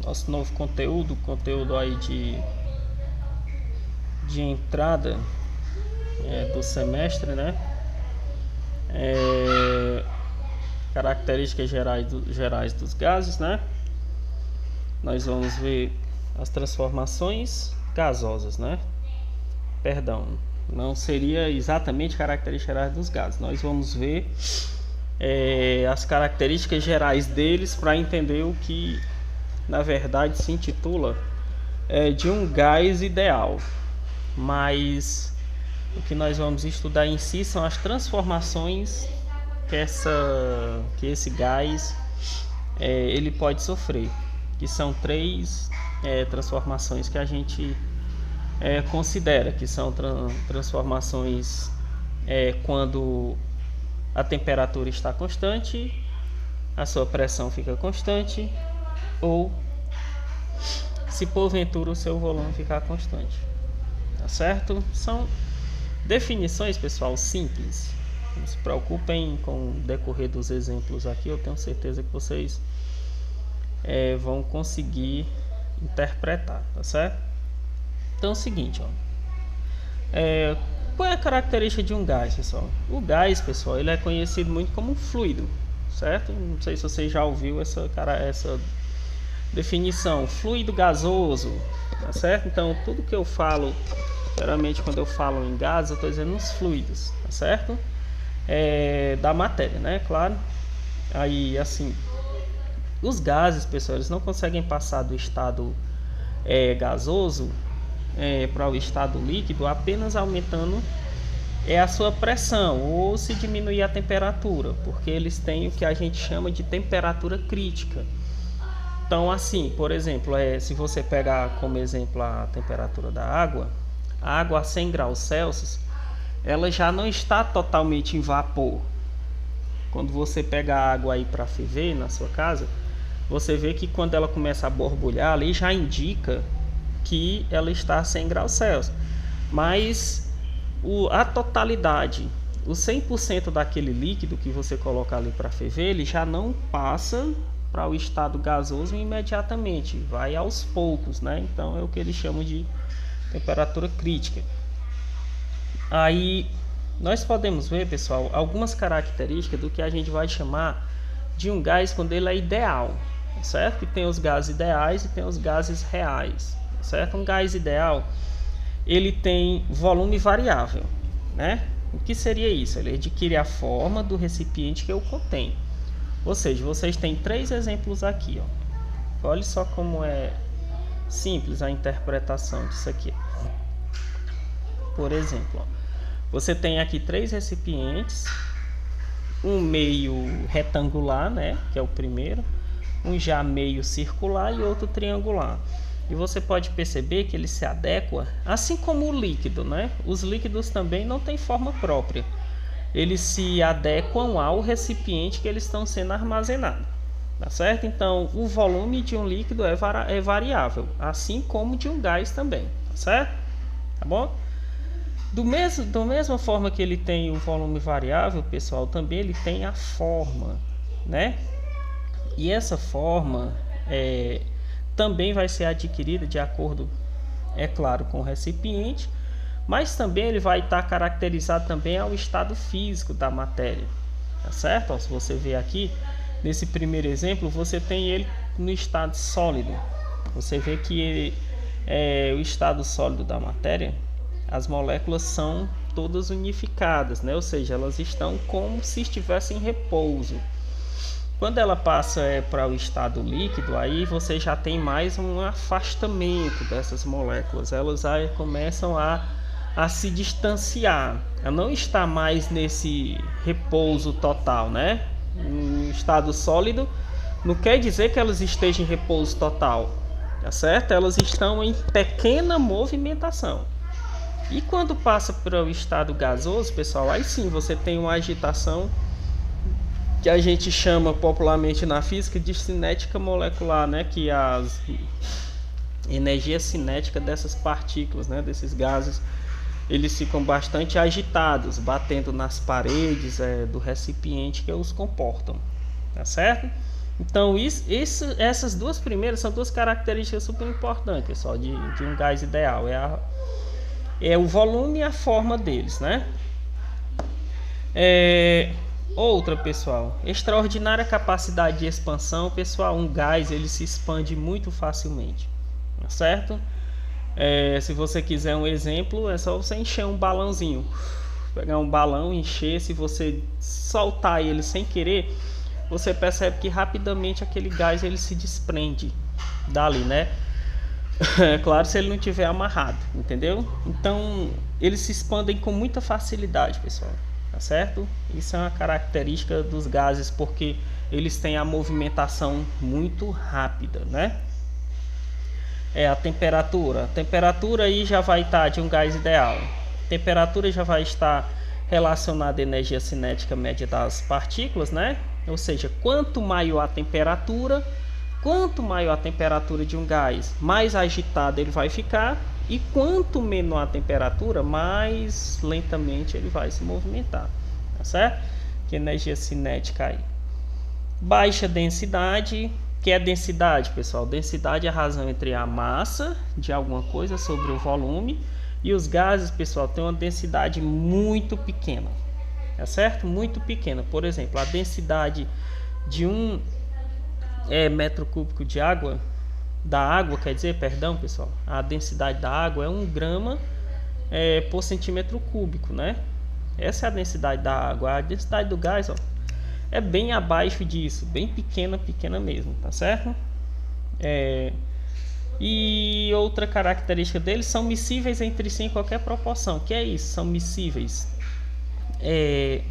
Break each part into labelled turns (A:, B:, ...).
A: nosso novo conteúdo aí de entrada do semestre, né? Características gerais dos gases, né? Nós vamos ver as transformações gasosas, né? Perdão, não seria exatamente características gerais dos gases. Nós vamos ver as características gerais deles para entender o que na verdade se intitula de um gás ideal. Mas o que nós vamos estudar em si são as transformações que esse gás ele pode sofrer, que são três transformações que a gente considera, que são transformações quando a temperatura está constante, a sua pressão fica constante, ou se porventura o seu volume ficar constante, tá certo? São definições, pessoal, simples. Não se preocupem com o decorrer dos exemplos aqui, eu tenho certeza que vocês vão conseguir interpretar, tá certo? Então é o seguinte, ó. Qual é a característica de um gás, pessoal? O gás, pessoal, ele é conhecido muito como um fluido, certo? Não sei se você já ouviu essa definição, fluido gasoso, tá certo? Então tudo que eu falo, geralmente quando eu falo em gás, eu estou dizendo os fluidos, tá certo? Da matéria, né? Claro. Aí, assim, os gases, pessoal, eles não conseguem passar do estado gasoso para o estado líquido apenas aumentando a sua pressão ou se diminuir a temperatura, porque eles têm o que a gente chama de temperatura crítica. Então, assim, por exemplo, se você pegar como exemplo a temperatura da água, a água a 100 graus Celsius, ela já não está totalmente em vapor. Quando você pega a água aí para ferver na sua casa, você vê que quando ela começa a borbulhar, ali já indica que ela está a 100 graus Celsius. Mas a totalidade, o 100% daquele líquido que você coloca ali para ferver, ele já não passa para o estado gasoso imediatamente, vai aos poucos, né? Então é o que eles chamam de temperatura crítica. Aí nós podemos ver, pessoal, algumas características do que a gente vai chamar de um gás quando ele é ideal, certo? Que tem os gases ideais e tem os gases reais, certo? Um gás ideal, ele tem volume variável, né? O que seria isso? Ele adquire a forma do recipiente que o contém. Ou seja, vocês têm três exemplos aqui, ó. Olha só como é simples a interpretação disso aqui. Por exemplo, ó, você tem aqui três recipientes, um meio retangular, né, que é o primeiro, um já meio circular e outro triangular. E você pode perceber que ele se adequa, assim como o líquido, né? Os líquidos também não têm forma própria. Eles se adequam ao recipiente que eles estão sendo armazenados, tá certo? Então, o volume de um líquido é variável, assim como de um gás também, tá certo? Tá bom? Da mesma forma que ele tem o volume variável, pessoal, também ele tem a forma, né? E essa forma também vai ser adquirida de acordo, é claro, com o recipiente, mas também ele vai estar caracterizado também ao estado físico da matéria, tá certo? Ó, se você ver aqui, nesse primeiro exemplo, você tem ele no estado sólido. Você vê que o estado sólido da matéria, as moléculas são todas unificadas, né? Ou seja, elas estão como se estivessem em repouso. Quando ela passa para o estado líquido, aí você já tem mais um afastamento dessas moléculas. Elas aí começam a se distanciar, a não estar mais nesse repouso total, né? No estado sólido, não quer dizer que elas estejam em repouso total, tá certo? Elas estão em pequena movimentação. E quando passa para o estado gasoso, pessoal, aí sim você tem uma agitação que a gente chama popularmente na física de cinética molecular, né? Que a energia cinética dessas partículas, né? Desses gases, eles ficam bastante agitados, batendo nas paredes do recipiente que os comportam, tá certo? Então essas duas primeiras são duas características super importantes, pessoal, de um gás ideal. É o volume e a forma deles, né? Outra, pessoal, extraordinária capacidade de expansão. Pessoal, um gás ele se expande muito facilmente, certo? Se você quiser um exemplo, é só você encher um balãozinho, pegar um balão, encher. Se você soltar ele sem querer, você percebe que rapidamente aquele gás ele se desprende dali, né? É claro, se ele não tiver amarrado, entendeu? Então eles se expandem com muita facilidade, pessoal, tá certo? Isso é uma característica dos gases, porque eles têm a movimentação muito rápida, né? A temperatura aí já vai estar de um gás ideal. A temperatura já vai estar relacionada à energia cinética média das partículas, né? Ou seja, quanto maior a temperatura de um gás, mais agitado ele vai ficar, e quanto menor a temperatura, mais lentamente ele vai se movimentar, tá certo? Que energia cinética aí. Baixa densidade. Que é densidade, pessoal? Densidade é a razão entre a massa de alguma coisa sobre o volume, e os gases, pessoal, têm uma densidade muito pequena, tá certo? Muito pequena. Por exemplo, a densidade de um metro cúbico de água, pessoal, a densidade da água é 1 grama por centímetro cúbico, né? Essa é a densidade da água. A densidade do gás, ó, é bem abaixo disso, bem pequena mesmo, tá certo? E outra característica deles, são miscíveis entre si em qualquer proporção. Que é isso? São miscíveis. É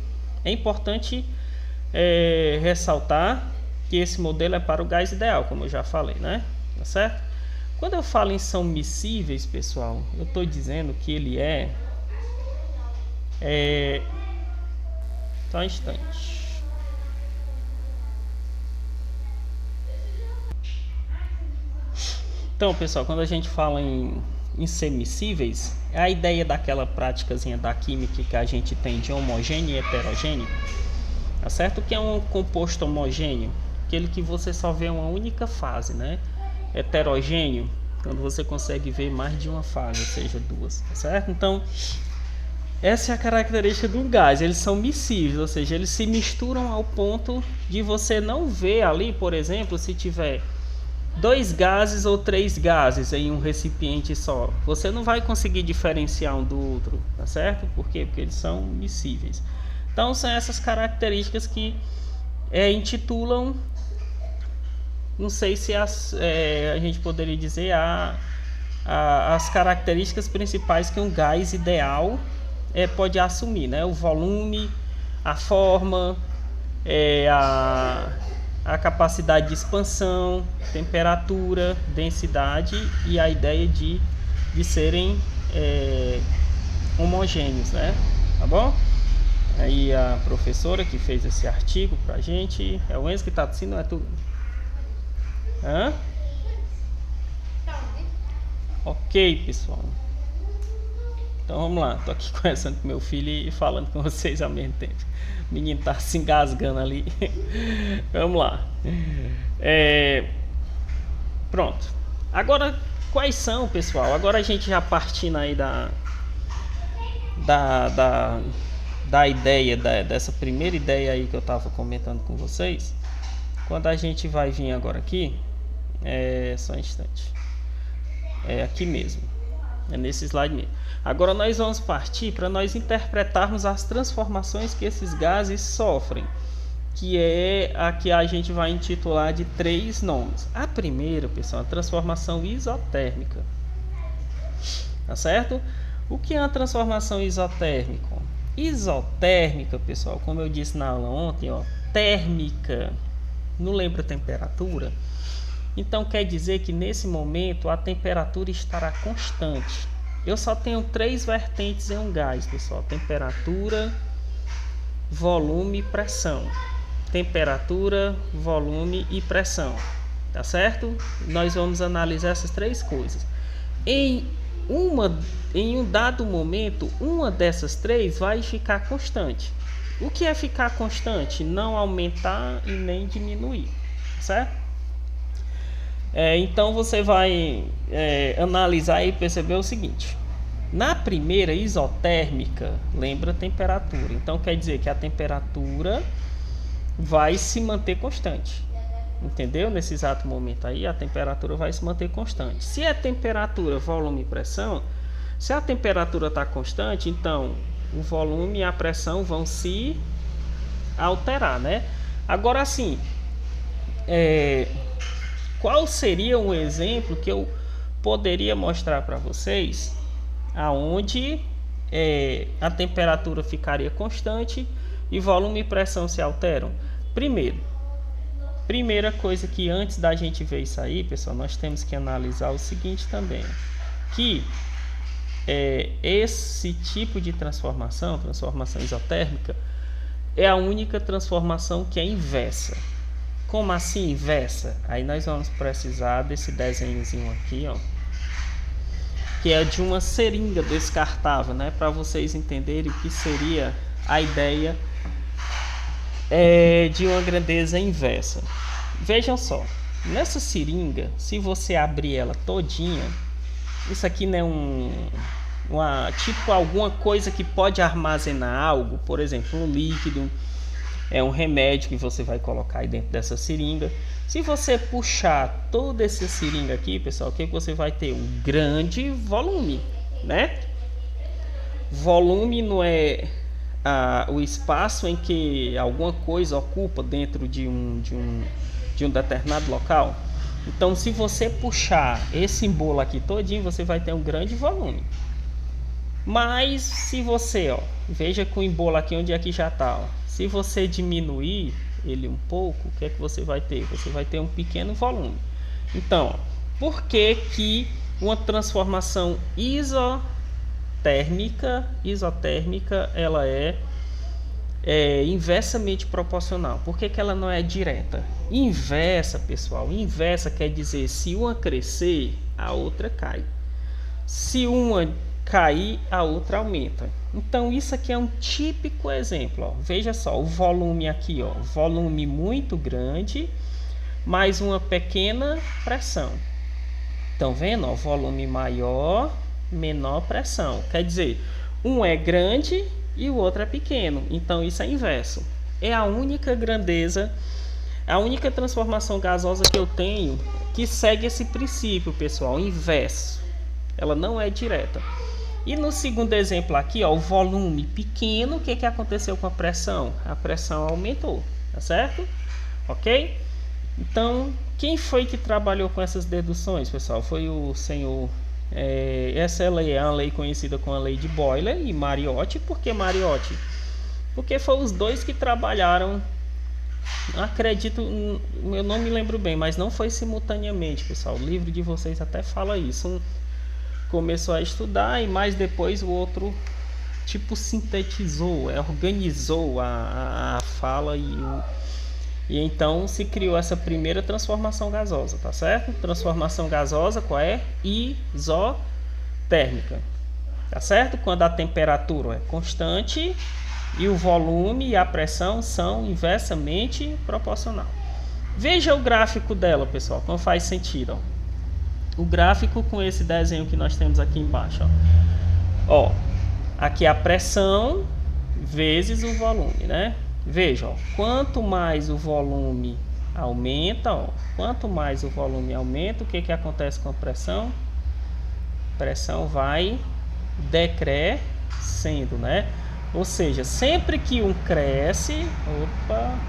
A: importante ressaltar que esse modelo é para o gás ideal, como eu já falei, né? Tá certo? Quando eu falo em são miscíveis, pessoal, eu estou dizendo que ele só um instante. Então, pessoal, quando a gente fala em ser miscíveis, é a ideia daquela práticazinha da química que a gente tem de homogêneo e heterogêneo, tá certo? O que é um composto homogêneo? Aquele que você só vê uma única fase, né? Heterogêneo, quando você consegue ver mais de uma fase, ou seja, duas, tá certo? Então, essa é a característica do gás. Eles são miscíveis, ou seja, eles se misturam ao ponto de você não ver ali, por exemplo, se tiver 2 gases ou 3 gases em um recipiente só, você não vai conseguir diferenciar um do outro, tá certo? Por quê? Porque eles são miscíveis. Então são essas características que intitulam, não sei se a gente poderia dizer as características principais que um gás ideal pode assumir, né? O volume, a forma, a capacidade de expansão, temperatura, densidade e a ideia de serem homogêneos, né? Tá bom? Aí a professora que fez esse artigo pra gente, é o Enzo que tá tossindo, não é tu? Hã? Ok, pessoal. Então vamos lá, tô aqui conversando com meu filho e falando com vocês ao mesmo tempo. O menino tá se engasgando ali. Vamos lá. Pronto. Agora, quais são, pessoal? Agora a gente já partindo aí da ideia, dessa primeira ideia aí que eu tava comentando com vocês. Quando a gente vai vir agora aqui, só um instante. Aqui mesmo. É nesse slide mesmo. Agora nós vamos partir para nós interpretarmos as transformações que esses gases sofrem, que é a que a gente vai intitular de 3 nomes. A primeira, pessoal, é a transformação isotérmica. Tá certo? O que é a transformação isotérmica? Isotérmica, pessoal, como eu disse na aula ontem, ó, térmica, não lembra a temperatura? Então quer dizer que nesse momento a temperatura estará constante. Eu só tenho 3 vertentes em um gás, pessoal: temperatura, volume e pressão. Temperatura, volume e pressão, tá certo? Nós vamos analisar essas 3 coisas. Em um dado momento, uma dessas 3 vai ficar constante. O que é ficar constante? Não aumentar e nem diminuir, certo? Então você vai analisar e perceber o seguinte: na primeira isotérmica, lembra a temperatura, então quer dizer que a temperatura vai se manter constante, entendeu? Nesse exato momento aí a temperatura vai se manter constante. Se é temperatura, volume e pressão, se a temperatura está constante, então o volume e a pressão vão se alterar, né? Agora assim, qual seria um exemplo que eu poderia mostrar para vocês aonde a temperatura ficaria constante e volume e pressão se alteram? Primeira coisa que antes da gente ver isso aí, pessoal, nós temos que analisar o seguinte também, que esse tipo de transformação isotérmica, é a única transformação que é inversa. Como assim inversa? Aí nós vamos precisar desse desenhozinho aqui, ó, que é de uma seringa descartável, né? Para vocês entenderem o que seria a ideia de uma grandeza inversa. Vejam só, nessa seringa, se você abrir ela todinha, isso aqui não é tipo alguma coisa que pode armazenar algo, por exemplo, um líquido, um remédio que você vai colocar aí dentro dessa seringa. Se você puxar toda essa seringa aqui, pessoal, o que você vai ter? Um grande volume, né? Volume não é o espaço em que alguma coisa ocupa dentro de um determinado local. Então, se você puxar esse bolo aqui todinho, você vai ter um grande volume. Mas se você, veja com o embolo aqui onde aqui já está, se você diminuir ele um pouco, o que é que você vai ter? Você vai ter um pequeno volume. Então, por que que uma transformação isotérmica ela é inversamente proporcional? Por que que ela não é direta? Inversa, pessoal, inversa quer dizer, se uma crescer, a outra cai. Se uma cair, a outra aumenta. Então isso aqui é um típico exemplo, ó. Veja só, o volume aqui, ó, volume muito grande, mais uma pequena pressão. Estão vendo, ó, volume maior, menor pressão. Quer dizer, um é grande e o outro é pequeno. Então isso é inverso. É a única grandeza, a única transformação gasosa que eu tenho que segue esse princípio, pessoal, inverso. Ela não é direta. E no segundo exemplo aqui, ó, o volume pequeno, o que que aconteceu com a pressão? A pressão aumentou, tá certo? Ok? Então, quem foi que trabalhou com essas deduções, pessoal? Foi o senhor... essa lei é uma lei conhecida como a lei de Boyle e Mariotti. Por que Mariotti? Porque foram os dois que trabalharam, acredito, eu não me lembro bem, mas não foi simultaneamente, pessoal. O livro de vocês até fala isso. Começou a estudar e mais depois o outro tipo sintetizou, organizou a fala e então se criou essa primeira transformação gasosa, tá certo? Transformação gasosa, qual é? Isotérmica, tá certo? Quando a temperatura é constante e o volume e a pressão são inversamente proporcional. Veja o gráfico dela, pessoal, como faz sentido, ó. O gráfico com esse desenho que nós temos aqui embaixo, ó, aqui a pressão vezes o volume, né? Veja, ó, quanto mais o volume aumenta, ó, quanto mais o volume aumenta, o que que acontece com a pressão? A pressão vai decrescendo, né? Ou seja, sempre que um cresce,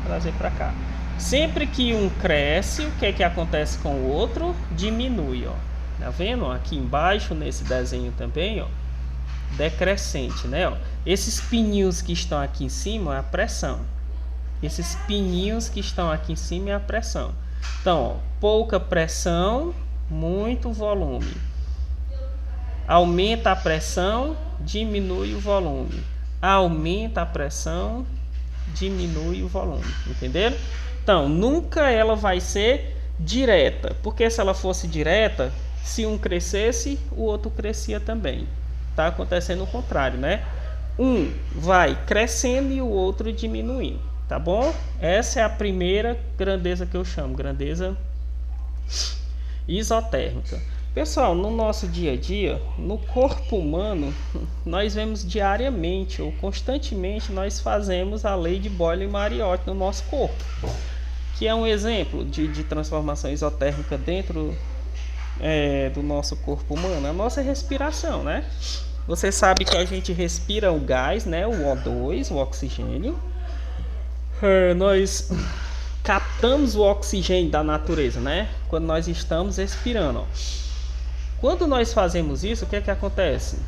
A: trazer para cá. Sempre que um cresce, o que é que acontece com o outro? Diminui, ó. Tá vendo? Aqui embaixo, nesse desenho também, ó, decrescente, né? Ó. Esses pininhos que estão aqui em cima é a pressão. Esses pininhos que estão aqui em cima é a pressão. Então, ó, pouca pressão, muito volume. Aumenta a pressão, diminui o volume. Aumenta a pressão, diminui o volume. Entenderam? Então, nunca ela vai ser direta, porque se ela fosse direta, se um crescesse, o outro crescia também. Está acontecendo o contrário, né? Um vai crescendo e o outro diminuindo, tá tá bom? Essa é a primeira grandeza que eu chamo, grandeza isotérmica. Pessoal, no nosso dia a dia, no corpo humano, nós vemos diariamente ou constantemente nós fazemos a lei de Boyle-Mariotti no nosso corpo, que é um exemplo de transformação isotérmica dentro do nosso corpo humano, a nossa respiração, né? Você sabe que a gente respira o gás, né? O O2, o oxigênio. Nós captamos o oxigênio da natureza, né? Quando nós estamos respirando, ó. Quando nós fazemos isso, o que é que acontece?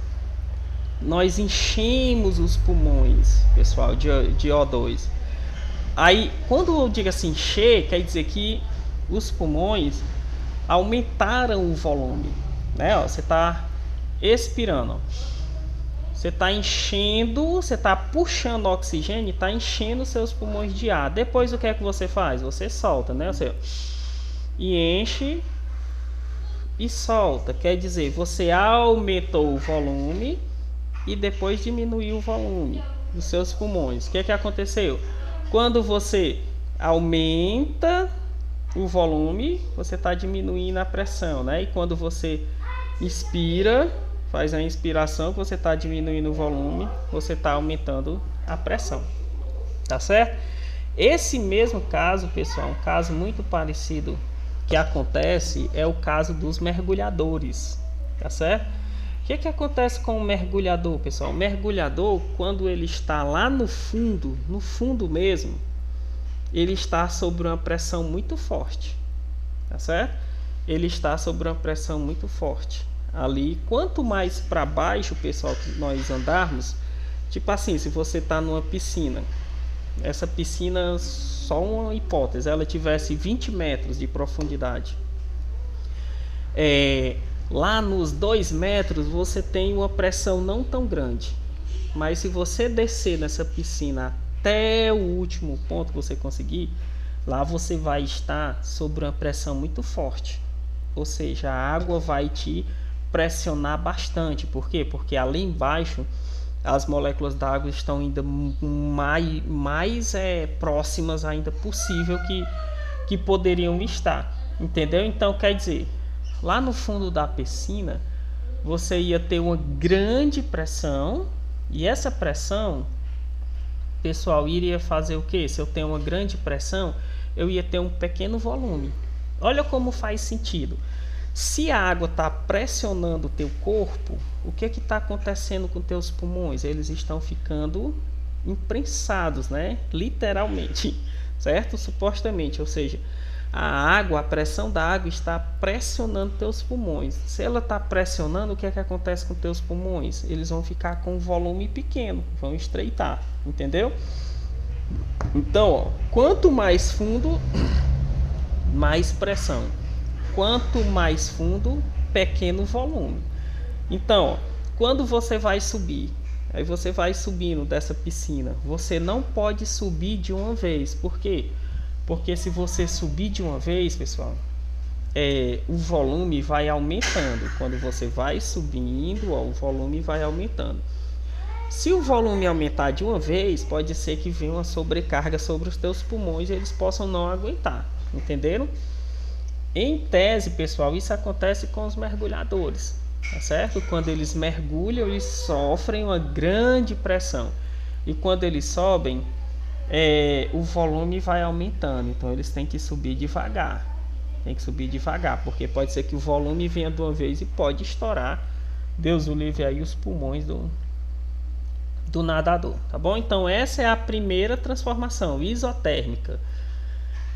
A: Nós enchemos os pulmões, pessoal, de O2. Aí, quando eu digo assim, encher, quer dizer que os pulmões aumentaram o volume, né? Ó, você está expirando, ó. Você está enchendo, você está puxando oxigênio, está enchendo seus pulmões de ar. Depois, o que é que você faz? Você solta, né? Você enche e solta, quer dizer, você aumentou o volume e depois diminuiu o volume dos seus pulmões. O que é que aconteceu? Quando você aumenta o volume, você está diminuindo a pressão, né? E quando você inspira, faz a inspiração, que você está diminuindo o volume, você está aumentando a pressão, tá certo? Esse mesmo caso, pessoal, um caso muito parecido que acontece é o caso dos mergulhadores, tá certo? O que acontece com o mergulhador, pessoal? O mergulhador, quando ele está lá no fundo mesmo, ele está sob uma pressão muito forte, tá certo? Ele está sob uma pressão muito forte. Ali, quanto mais para baixo, pessoal, que nós andarmos, tipo assim, se você está numa piscina, essa piscina, só uma hipótese, ela tivesse 20 metros de profundidade, lá nos 2 metros você tem uma pressão não tão grande, mas se você descer nessa piscina até o último ponto que você conseguir, lá você vai estar sob uma pressão muito forte, ou seja, a água vai te pressionar bastante. Por quê? Porque ali embaixo as moléculas d'água estão ainda mais próximas ainda possível que poderiam estar, entendeu? Então quer dizer, lá no fundo da piscina você ia ter uma grande pressão, e essa pressão, pessoal, iria fazer o que? Se eu tenho uma grande pressão, eu ia ter um pequeno volume. Olha como faz sentido. Se a água está pressionando o teu corpo, o que está acontecendo com teus pulmões? Eles estão ficando imprensados, né? Literalmente, certo? Supostamente, ou seja, a pressão da água está pressionando teus pulmões. Se ela está pressionando, o que acontece com teus pulmões? Eles vão ficar com um volume pequeno, vão estreitar, entendeu? Então, ó, quanto mais fundo, mais pressão. Quanto mais fundo, pequeno volume. Então, quando você vai subir, aí você vai subindo dessa piscina, você não pode subir de uma vez. Por quê? Porque se você subir de uma vez, pessoal, o volume vai aumentando. Quando você vai subindo, ó, o volume vai aumentando. Se o volume aumentar de uma vez, pode ser que venha uma sobrecarga sobre os teus pulmões e eles possam não aguentar. Entenderam? Em tese, pessoal, isso acontece com os mergulhadores, tá certo? Quando eles mergulham, eles sofrem uma grande pressão. E quando eles sobem, o volume vai aumentando. Então, eles têm que subir devagar. Tem que subir devagar, porque pode ser que o volume venha de uma vez e pode estourar, Deus o livre, aí os pulmões do nadador, tá bom? Então, essa é a primeira transformação isotérmica.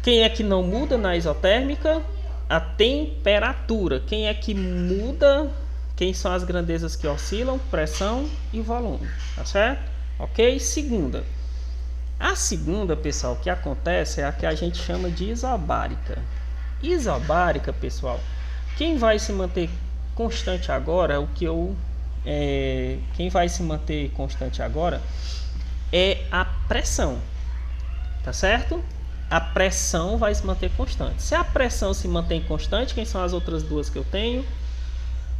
A: Quem é que não muda na isotérmica? A temperatura. Quem é que muda? Quem são as grandezas que oscilam? Pressão e volume, tá certo? Ok? Segunda. A segunda, pessoal, que acontece é a que a gente chama de isobárica. Isobárica, pessoal, quem vai se manter constante agora, quem vai se manter constante agora é a pressão, tá certo? A pressão vai se manter constante. Se a pressão se mantém constante, quem são as outras duas que eu tenho?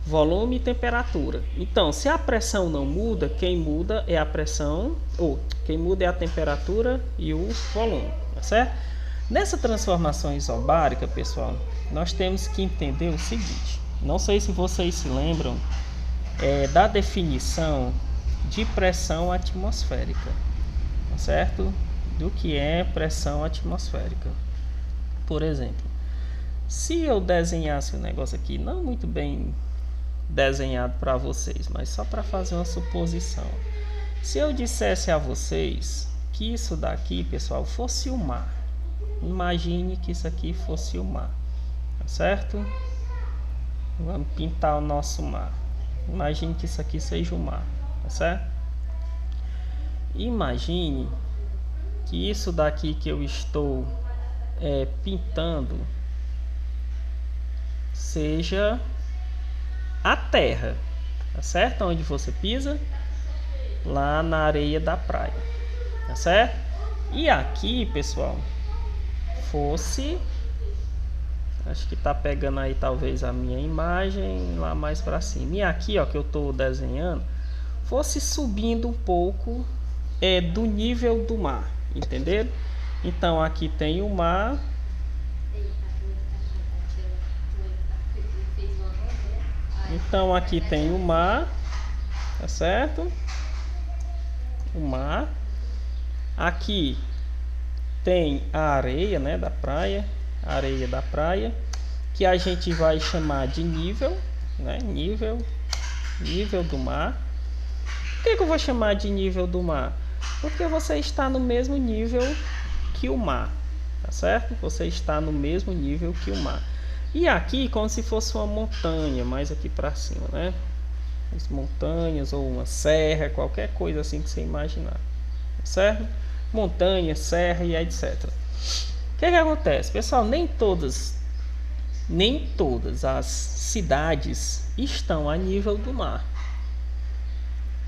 A: volume e temperatura. Então, se a pressão não muda, quem muda é a pressão, ou quem muda é a temperatura e o volume, tá certo? Nessa transformação isobárica, pessoal, nós temos que entender o seguinte. Não sei se vocês se lembram da definição de pressão atmosférica, tá certo? Do que é pressão atmosférica. Por exemplo, se eu desenhasse um negócio aqui, não muito bem desenhado para vocês, mas só para fazer uma suposição. Se eu dissesse a vocês que isso daqui, pessoal, fosse o mar. Imagine que isso aqui fosse o mar, tá certo? Vamos pintar o nosso mar. Imagine que isso aqui seja o mar, tá certo? Imagine que isso daqui que eu estou pintando seja a terra, tá certo? Onde você pisa, lá na areia da praia, tá certo? E aqui, pessoal, fosse, acho que tá pegando aí talvez a minha imagem lá mais para cima. E aqui, ó, que eu tô desenhando, fosse subindo um pouco do nível do mar, entenderam? Então aqui tem o mar. Então aqui tem o mar, tá certo? O mar. Aqui tem a areia, né, da praia, a areia da praia, que a gente vai chamar de nível, né? Nível do mar. Por que eu vou chamar de nível do mar? Porque você está no mesmo nível que o mar, tá certo? Você está no mesmo nível que o mar. E aqui como se fosse uma montanha, mais aqui para cima, né? As montanhas ou uma serra, qualquer coisa assim que você imaginar, tá certo? Montanha, serra e etc. O que acontece, pessoal? Nem todas as cidades estão a nível do mar.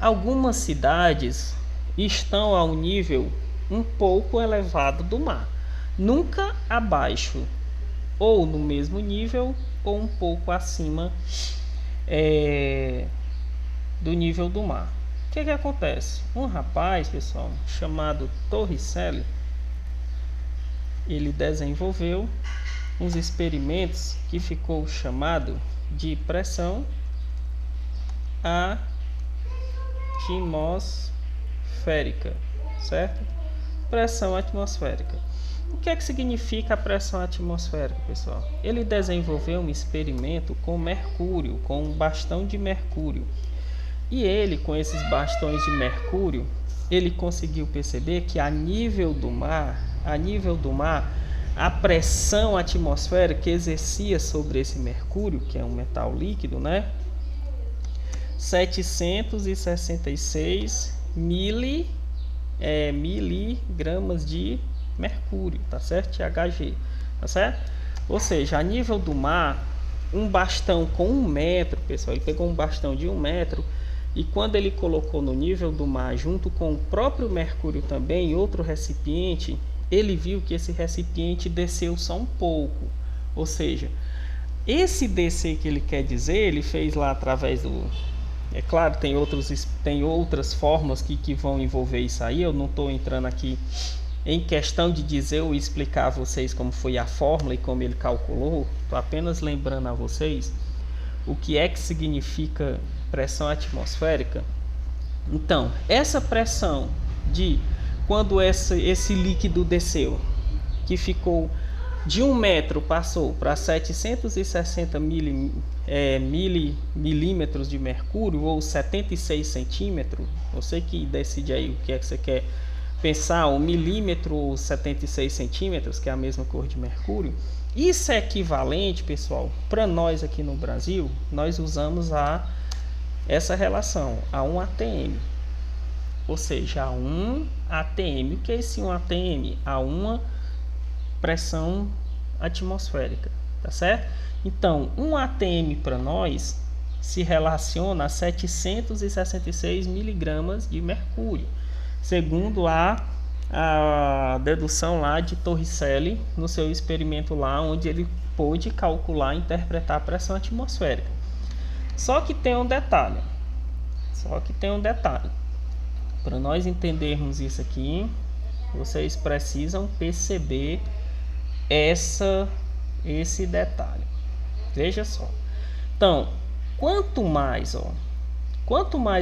A: Algumas cidades estão a um nível um pouco elevado do mar, nunca abaixo, ou no mesmo nível, ou um pouco acima do nível do mar. O que acontece? Um rapaz, pessoal, chamado Torricelli, ele desenvolveu uns experimentos que ficou chamado de pressão atmosférica, certo? Pressão atmosférica. O que significa a pressão atmosférica, pessoal? Ele desenvolveu um experimento com mercúrio, com um bastão de mercúrio. E ele, com esses bastões de mercúrio, ele conseguiu perceber que a nível do mar, a pressão atmosférica que exercia sobre esse mercúrio, que é um metal líquido, né? 766 miligramas de mercúrio, tá certo? THG, tá certo? Ou seja, a nível do mar, um bastão com 1 metro, pessoal, ele pegou um bastão de 1 metro e quando ele colocou no nível do mar, junto com o próprio mercúrio também, em outro recipiente, ele viu que esse recipiente desceu só um pouco. Ou seja, esse descer que ele quer dizer, ele fez lá através do... É claro, tem outras formas que vão envolver isso aí. Eu não estou entrando aqui em questão de dizer ou explicar a vocês como foi a fórmula e como ele calculou. Estou apenas lembrando a vocês o que significa pressão atmosférica. Então, essa pressão de quando esse líquido desceu, que ficou de 1 metro, passou para 760 milímetros de mercúrio, ou 76 centímetros. Você que decide aí o que você quer pensar, 1 milímetro ou 76 centímetros, que é a mesma cor de mercúrio. Isso é equivalente, pessoal, para nós aqui no Brasil, nós usamos essa relação, a 1 atm. Ou seja, a 1 atm. O que é esse 1 atm? A uma pressão atmosférica, tá certo? Então, 1 atm para nós se relaciona a 766 miligramas de mercúrio, segundo a dedução lá de Torricelli no seu experimento lá, onde ele pôde calcular e interpretar a pressão atmosférica. Só que tem um detalhe. Para nós entendermos isso aqui, vocês precisam perceber esse detalhe. Veja só. Então, quanto mais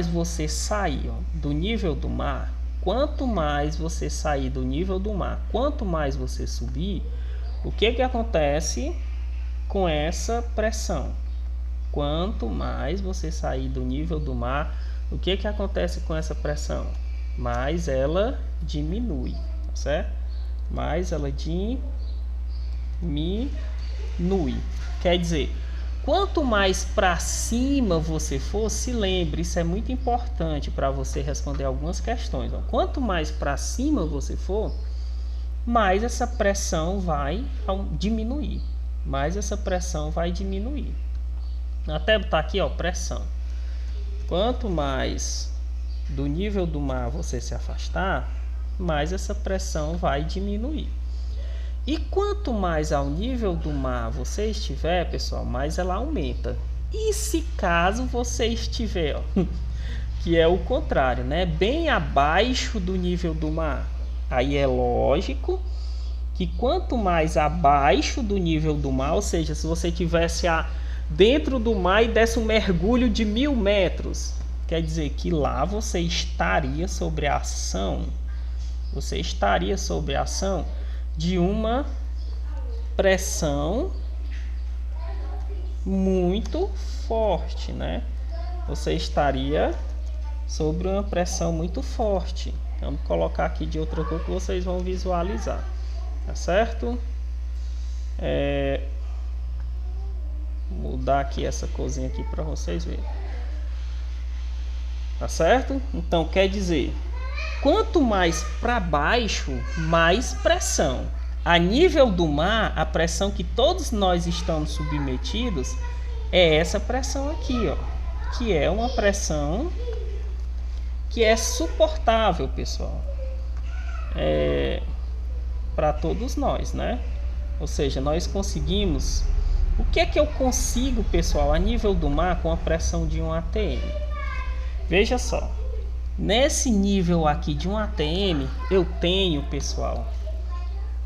A: você sair do nível do mar, quanto mais você subir, o que acontece com essa pressão? Quanto mais você sair do nível do mar, o que acontece com essa pressão? Mais ela diminui, tá certo? Mais ela diminui. Quer dizer, quanto mais para cima você for, se lembre, isso é muito importante para você responder algumas questões. Quanto mais para cima você for, mais essa pressão vai diminuir. Até botar aqui, pressão. Quanto mais do nível do mar você se afastar, mais essa pressão vai diminuir. E quanto mais ao nível do mar você estiver, pessoal, mais ela aumenta. E se caso você estiver, que é o contrário, né, bem abaixo do nível do mar, aí é lógico que quanto mais abaixo do nível do mar, ou seja, se você tivesse dentro do mar e desse um mergulho de 1000 metros, quer dizer que lá você estaria sob a ação de uma pressão muito forte, né? Você estaria sobre uma pressão muito forte. Vamos colocar aqui de outra cor que vocês vão visualizar, tá certo? Mudar aqui essa corzinha aqui para vocês verem, tá certo? Então quer dizer, quanto mais para baixo, mais pressão. A nível do mar, a pressão que todos nós estamos submetidos é essa pressão aqui, que é uma pressão que é suportável, pessoal, para todos nós, né? Ou seja, nós conseguimos. O que é que eu consigo, pessoal, a nível do mar com a pressão de um ATM? Veja só. Nesse nível aqui de um ATM, eu tenho, pessoal,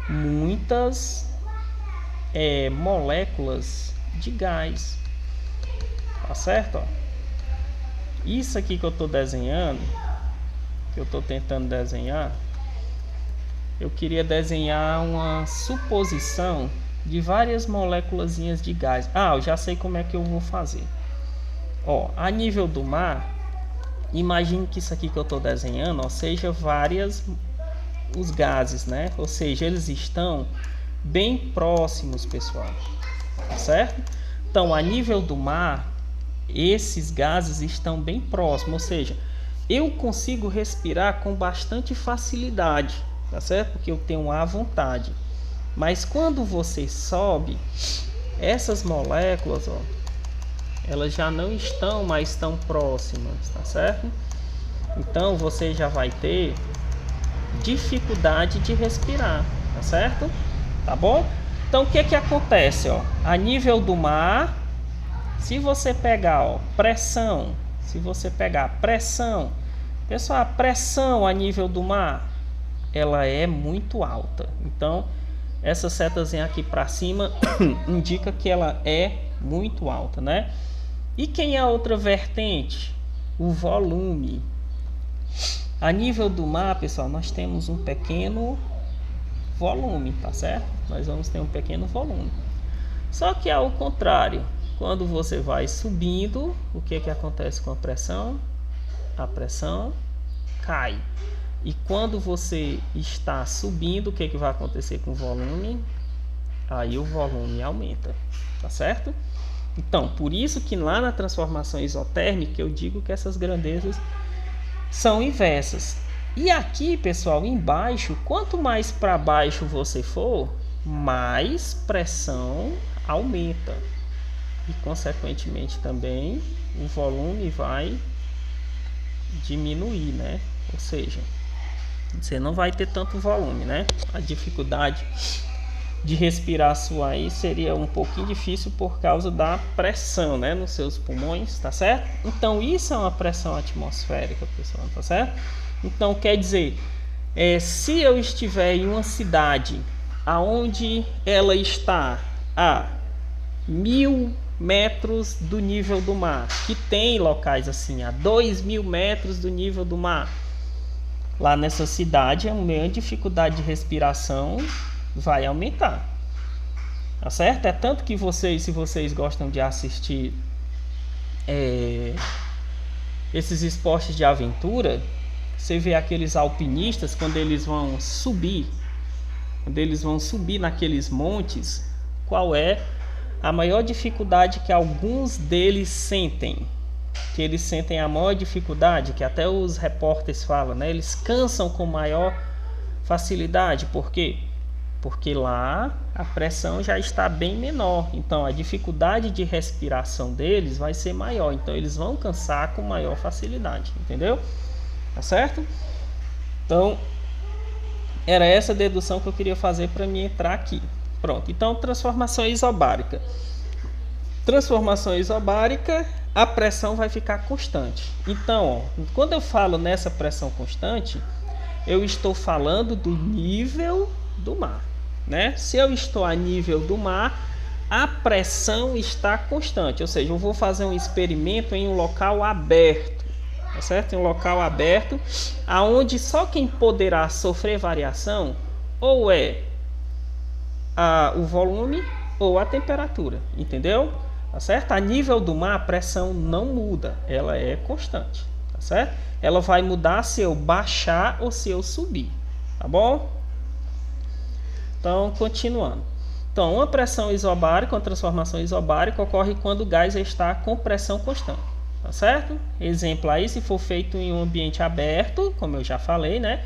A: muitas moléculas de gás, tá certo? Isso aqui que eu estou desenhando, que eu estou tentando desenhar, eu queria desenhar uma suposição de várias moléculazinhas de gás. Eu já sei como é que eu vou fazer. A nível do mar, imagine que isso aqui que eu estou desenhando, seja os gases, né? Ou seja, eles estão bem próximos, pessoal, certo? Então, a nível do mar, esses gases estão bem próximos, ou seja, eu consigo respirar com bastante facilidade, tá certo? Porque eu tenho ar à vontade. Mas quando você sobe, essas moléculas, elas já não estão mais tão próximas, tá certo? Então você já vai ter dificuldade de respirar, tá certo? Tá bom? Então o que acontece, a nível do mar, se você pegar, pressão, pessoal, a pressão a nível do mar, ela é muito alta. Então essa setazinha aqui para cima indica que ela é muito alta, né? E quem é a outra vertente? O volume. A nível do mar, pessoal, nós temos um pequeno volume, tá certo? Nós vamos ter um pequeno volume. Só que ao contrário, quando você vai subindo, o que acontece com a pressão? A pressão cai. E quando você está subindo, o que vai acontecer com o volume? Aí o volume aumenta, tá certo? Então, por isso que lá na transformação isotérmica eu digo que essas grandezas são inversas. E aqui, pessoal, embaixo, quanto mais para baixo você for, mais pressão aumenta. E, consequentemente, também o volume vai diminuir, né? Ou seja, você não vai ter tanto volume, né? A dificuldade de respiração aí seria um pouquinho difícil por causa da pressão, né, nos seus pulmões, tá certo? Então isso é uma pressão atmosférica, pessoal, tá certo? Então quer dizer, se eu estiver em uma cidade aonde ela está a 1000 metros do nível do mar, que tem locais assim a 2000 metros do nível do mar, lá nessa cidade a minha dificuldade de respiração vai aumentar, tá certo? É tanto que vocês, se vocês gostam de assistir esses esportes de aventura, você vê aqueles alpinistas quando eles vão subir naqueles montes, qual é a maior dificuldade que alguns deles sentem? Que eles sentem a maior dificuldade, que até os repórteres falam, né? Eles cansam com maior facilidade, por quê? Porque lá a pressão já está bem menor, então a dificuldade de respiração deles vai ser maior, então eles vão cansar com maior facilidade, entendeu? Tá certo? Então era essa dedução que eu queria fazer para mim entrar aqui. Pronto, então transformação isobárica. Transformação isobárica, a pressão vai ficar constante. Então, ó, quando eu falo nessa pressão constante, eu estou falando do nível do mar, né? Se eu estou a nível do mar, a pressão está constante, ou seja, eu vou fazer um experimento em um local aberto, tá certo? Em um local aberto, aonde só quem poderá sofrer variação ou é o volume ou a temperatura, entendeu? Tá certo? A nível do mar, a pressão não muda, ela é constante, tá certo? Ela vai mudar se eu baixar ou se eu subir, tá bom? Então, continuando. Então, uma pressão isobárica, uma transformação isobárica ocorre quando o gás está com pressão constante, tá certo? Exemplo aí, se for feito em um ambiente aberto, como eu já falei, né?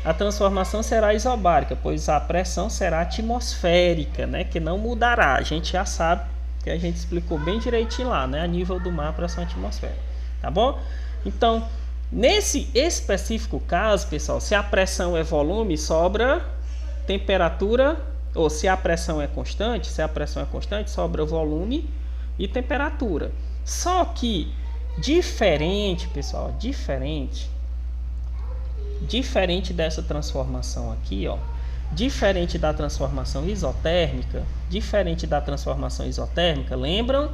A: A transformação será isobárica, pois a pressão será atmosférica, né? Que não mudará. A gente já sabe que a gente explicou bem direitinho lá, né? A nível do mar, a pressão atmosférica, tá bom? Então, nesse específico caso, pessoal, se a pressão é volume, sobra temperatura, ou se a pressão é constante, sobra volume e temperatura. Só que diferente, pessoal, diferente dessa transformação aqui, ó, diferente da transformação isotérmica, lembram?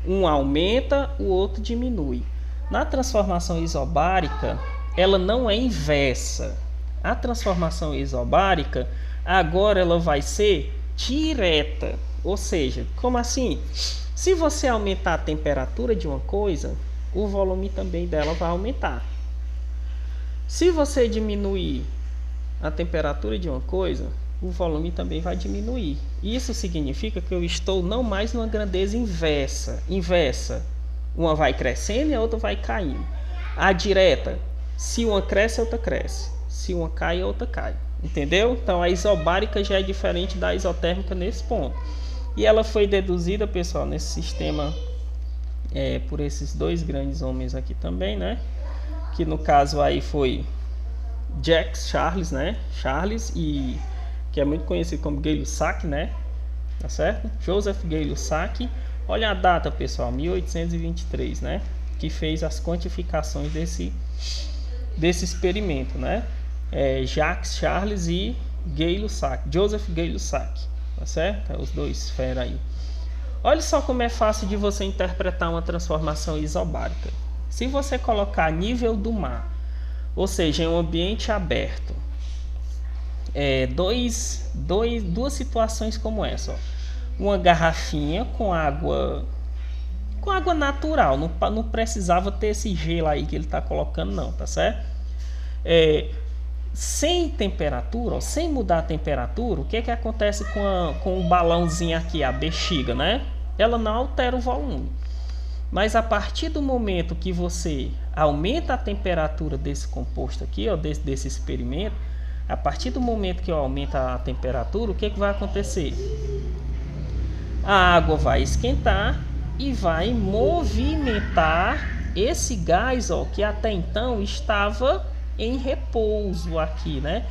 A: Um aumenta, o outro diminui. Na transformação isobárica, ela não é inversa. A transformação isobárica, agora ela vai ser direta. Ou seja, como assim? Se você aumentar a temperatura de uma coisa, o volume também dela vai aumentar. Se você diminuir a temperatura de uma coisa, o volume também vai diminuir. Isso significa que eu estou não mais numa grandeza inversa. Uma vai crescendo e a outra vai caindo. A direta, se uma cresce, a outra cresce. Se uma cai, a outra cai. Entendeu? Então a isobárica já é diferente da isotérmica nesse ponto. E ela foi deduzida, pessoal, nesse sistema por esses dois grandes homens aqui também, né? Que no caso aí foi Jacques Charles, né? Charles, e que é muito conhecido como Gay-Lussac, né? Tá certo? Joseph Gay-Lussac. Olha a data, pessoal, 1823, né? Que fez as quantificações desse experimento, né? Jacques Charles e Gay-Lussac, Joseph Gay-Lussac, tá certo? Os dois fera aí. Olha só como é fácil de você interpretar uma transformação isobárica. Se você colocar nível do mar, ou seja, em um ambiente aberto, duas situações como essa, ó. Uma garrafinha com água natural, não precisava ter esse gelo aí que ele está colocando não, tá certo? Sem temperatura, ó, sem mudar a temperatura, o que acontece com o balãozinho aqui, a bexiga, né? Ela não altera o volume. Mas a partir do momento que você aumenta a temperatura desse composto aqui, ó, desse experimento, a partir do momento que eu aumento a temperatura, o que vai acontecer? A água vai esquentar e vai movimentar esse gás, ó, que até então estava em repouso aqui, né?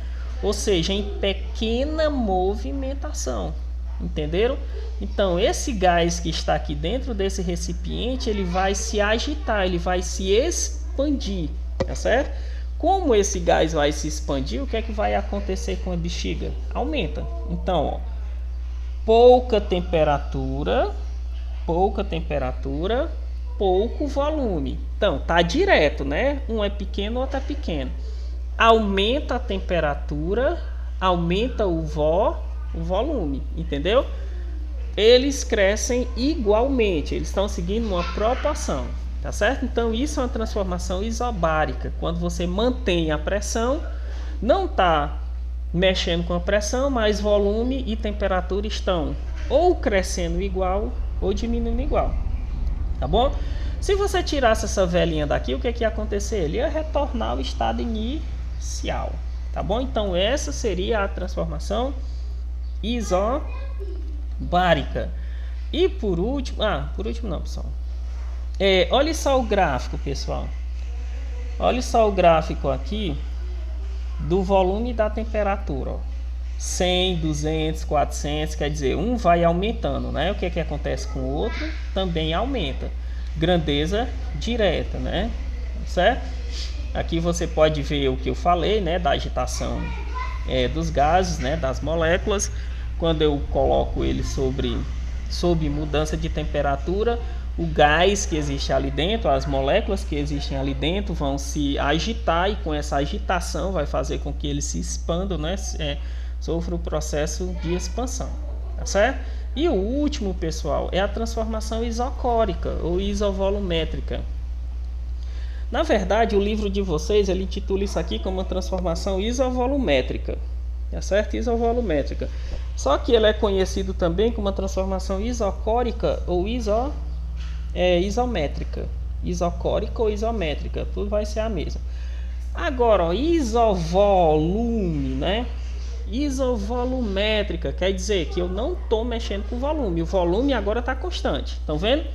A: ou seja, em pequena movimentação. Entenderam? Então, esse gás que está aqui dentro desse recipiente, ele vai se agitar, ele vai se expandir, tá certo? Como esse gás vai se expandir, o que é que vai acontecer com a bexiga? Aumenta. Então, ó, pouca temperatura, pouco volume. Então, tá direto, né? Um é pequeno, outro é pequeno. Aumenta a temperatura, aumenta o volume, entendeu? Eles crescem igualmente, eles estão seguindo uma proporção, tá certo? Então isso é uma transformação isobárica, quando você mantém a pressão, não está mexendo com a pressão, mas volume e temperatura estão ou crescendo igual ou diminuindo igual, tá bom? Se você tirasse essa velhinha daqui, o que ia acontecer? Ele ia retornar ao estado inicial, tá bom? Então essa seria a transformação isobárica. E por último não, pessoal. Olha só o gráfico, pessoal. Olha só o gráfico aqui do volume e da temperatura, ó. 100, 200, 400, quer dizer, um vai aumentando, né? O que acontece com o outro? Também aumenta. Grandeza direta, né? Certo? Aqui você pode ver o que eu falei, né? Da agitação dos gases, né? Das moléculas. Quando eu coloco ele sob mudança de temperatura, o gás que existe ali dentro, as moléculas que existem ali dentro vão se agitar, e com essa agitação vai fazer com que eles se expandam, né? Sofra o processo de expansão, tá certo? E o último, pessoal, é a transformação isocórica ou isovolumétrica. Na verdade, o livro de vocês, ele intitula isso aqui como uma transformação isovolumétrica, tá certo? Isovolumétrica. Só que ele é conhecido também como uma transformação isocórica ou isométrica. Isocórica ou isométrica, tudo vai ser a mesma. Agora, ó, isovolume, né? Isovolumétrica quer dizer que eu não estou mexendo com o volume. O volume agora está constante. Estão vendo?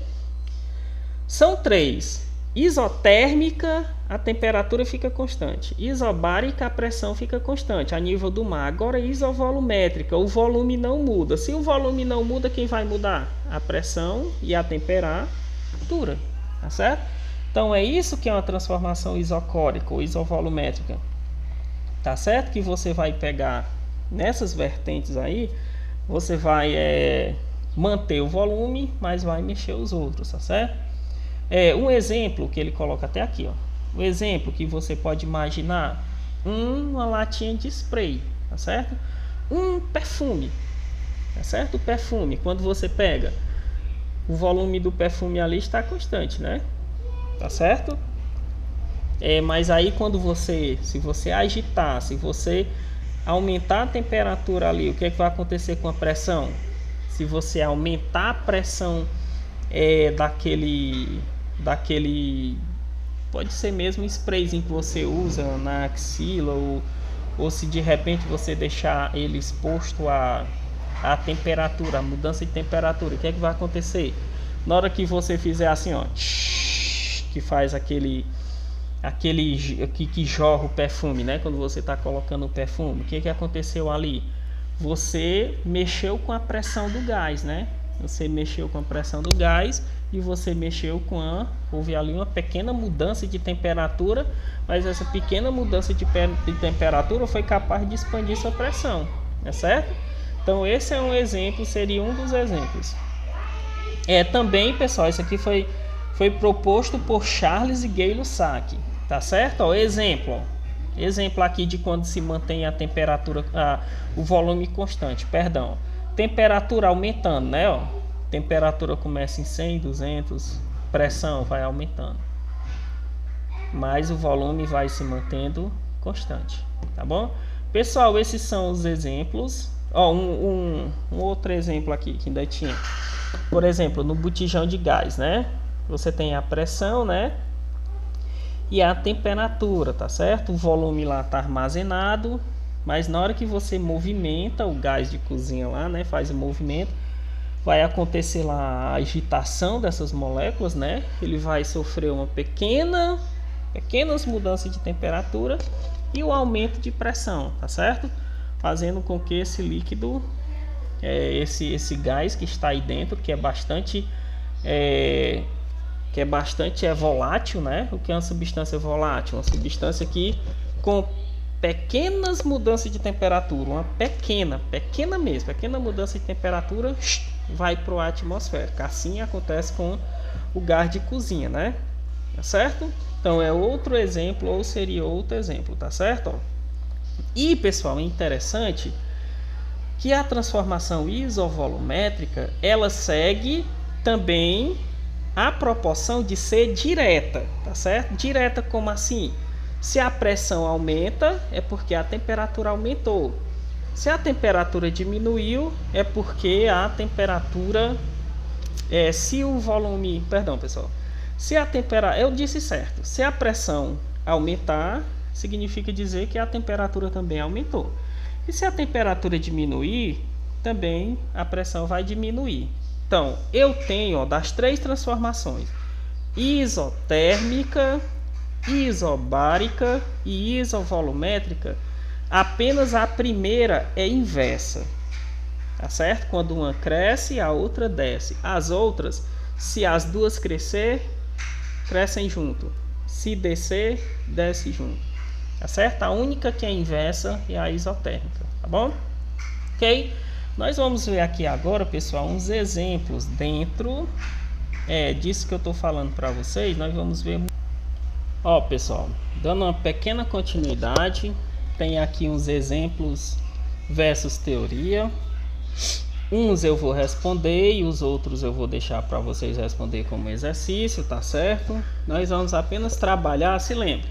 A: São três. Isotérmica, a temperatura fica constante. Isobárica, a pressão fica constante a nível do mar. Agora, isovolumétrica, o volume não muda. Se o volume não muda, quem vai mudar? A pressão e a temperatura. Tá certo? Então, é isso que é uma transformação isocórica ou isovolumétrica. Tá certo? Que você vai pegar nessas vertentes aí, você vai manter o volume, mas vai mexer os outros, tá certo? Um exemplo que ele coloca até aqui, ó. O exemplo que você pode imaginar, uma latinha de spray, tá certo? Um perfume, tá certo? O perfume, quando você pega, o volume do perfume ali está constante, né? Tá certo? Mas aí se você agitar, se você aumentar a temperatura ali, o que vai acontecer com a pressão? Se você aumentar a pressão daquele pode ser mesmo um sprayzinho que você usa na axila, ou se de repente você deixar ele exposto a temperatura, a mudança de temperatura, o que vai acontecer? Na hora que você fizer assim, ó, que faz aquele que jorra o perfume, né? Quando você está colocando o perfume, o que aconteceu ali? Você mexeu com a pressão do gás, né? Você mexeu com a pressão do gás e você mexeu houve ali uma pequena mudança de temperatura, mas essa pequena mudança de temperatura foi capaz de expandir sua pressão, é certo? Então esse é um exemplo, seria um dos exemplos. Também, pessoal, isso aqui foi proposto por Charles e Gay-Lussac, tá certo? Exemplo aqui de quando se mantém a temperatura, o volume constante, perdão. Temperatura aumentando, né? Temperatura começa em 100, 200, pressão vai aumentando, mas o volume vai se mantendo constante, tá bom? Pessoal, esses são os exemplos. Um outro exemplo aqui que ainda tinha, por exemplo, no botijão de gás, né? Você tem a pressão, né? E a temperatura, tá certo? O volume lá está armazenado, mas na hora que você movimenta o gás de cozinha lá, né? Faz o movimento, vai acontecer lá a agitação dessas moléculas, né? Ele vai sofrer uma pequenas mudanças de temperatura e o aumento de pressão, tá certo? Fazendo com que esse líquido, esse gás que está aí dentro, que é bastante volátil, né? O que é uma substância volátil? Uma substância que com pequenas mudanças de temperatura, uma pequena mudança de temperatura, vai para o atmosférico. Assim acontece com o gás de cozinha, né? Tá certo? Então é outro exemplo, ou seria outro exemplo, tá certo? E pessoal, é interessante que a transformação isovolumétrica ela segue também a proporção de ser direta, tá certo? Direta como assim? Se a pressão aumenta, é porque a temperatura aumentou. Se a temperatura diminuiu, é porque a temperatura se o volume, perdão, pessoal. Se a temperatura, eu disse certo. Se a pressão aumentar, significa dizer que a temperatura também aumentou. E se a temperatura diminuir, também a pressão vai diminuir. Então, eu tenho das três transformações: isotérmica, isobárica e isovolumétrica. Apenas a primeira é inversa, tá certo? Quando uma cresce, a outra desce. As outras, se as duas crescem junto. Se descer, desce junto. Tá certo? A única que é inversa é a isotérmica, tá bom? Ok? Nós vamos ver aqui agora, pessoal, uns exemplos dentro disso que eu estou falando para vocês. Nós vamos ver. Ó, pessoal, dando uma pequena continuidade, tem aqui uns exemplos versus teoria. Uns eu vou responder e os outros eu vou deixar para vocês responder como exercício, tá certo? Nós vamos apenas trabalhar, se lembra,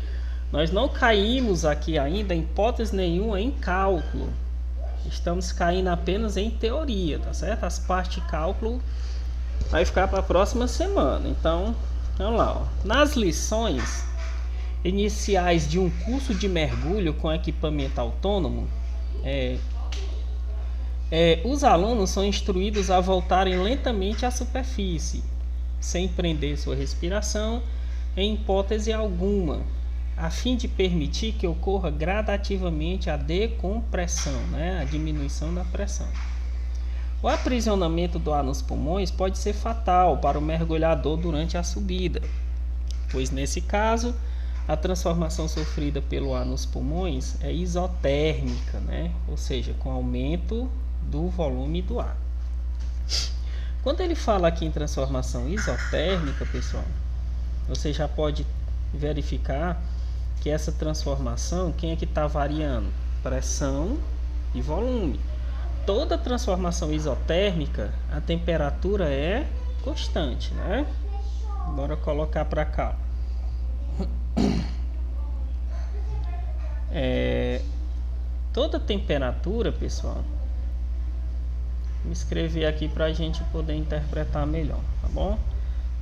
A: nós não caímos aqui ainda em hipótese nenhuma em cálculo. Estamos caindo apenas em teoria, tá certo? As partes de cálculo vai ficar para a próxima semana. Então, vamos lá, ó. Nas lições iniciais de um curso de mergulho com equipamento autônomo, os alunos são instruídos a voltarem lentamente à superfície, sem prender sua respiração em hipótese alguma, a fim de permitir que ocorra gradativamente a decompressão, né? A diminuição da pressão. O aprisionamento do ar nos pulmões pode ser fatal para o mergulhador durante a subida, pois nesse caso a transformação sofrida pelo ar nos pulmões é isotérmica, né? Ou seja, com aumento do volume do ar. Quando ele fala aqui em transformação isotérmica, pessoal, você já pode verificar que essa transformação, quem é que está variando? Pressão e volume. Toda transformação isotérmica, a temperatura é constante, né? Bora colocar para cá. Toda temperatura, pessoal, vou escrever aqui para a gente poder interpretar melhor, tá bom?